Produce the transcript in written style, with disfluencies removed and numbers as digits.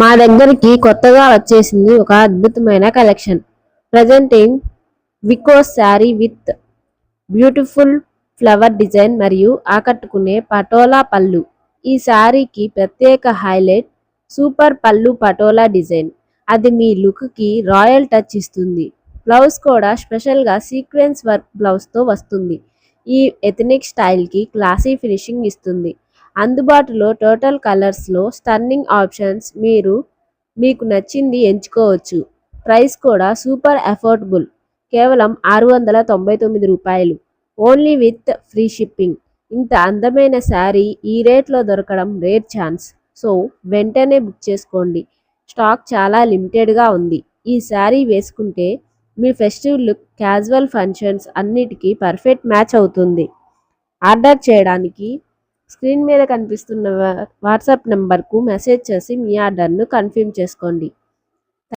మా దగ్గరికి కొత్తగా వచ్చేసింది ఒక అద్భుతమైన కలెక్షన్. ప్రజెంటింగ్ వికోస్ sari with beautiful flower design మరియు ఆకట్టుకునే పటోలా పళ్ళు. ఈ శారీకి ప్రత్యేక హైలైట్ సూపర్ పళ్ళు పటోలా డిజైన్. అది మీ లుక్కి రాయల్ టచ్ ఇస్తుంది. బ్లౌజ్ కూడా స్పెషల్గా సీక్వెన్స్ వర్క్ బ్లౌజ్తో వస్తుంది. ఈ ఎథనిక్ స్టైల్కి క్లాసీ ఫినిషింగ్ ఇస్తుంది. అందుబాటులో టోటల్ కలర్స్లో స్టన్నింగ్ ఆప్షన్స్, మీకు నచ్చింది ఎంచుకోవచ్చు. ప్రైస్ కూడా సూపర్ అఫోర్డబుల్, కేవలం రూ. 699, ఓన్లీ విత్ ఫ్రీ షిప్పింగ్. ఇంత అందమైన శారీ ఈ రేట్లో దొరకడం రేర్ ఛాన్స్. సో వెంటనే బుక్ చేసుకోండి, స్టాక్ చాలా లిమిటెడ్గా ఉంది. ఈ శారీ వేసుకుంటే మీ ఫెస్టివ్ లుక్, క్యాజువల్ ఫంక్షన్స్ అన్నిటికీ పర్ఫెక్ట్ మ్యాచ్ అవుతుంది. ఆర్డర్ చేయడానికి స్క్రీన్ మీద కనిపిస్తున్న వాట్సాప్ నెంబర్కు మెసేజ్ చేసి మీ ఆర్డర్ను కన్ఫర్మ్ చేసుకోండి.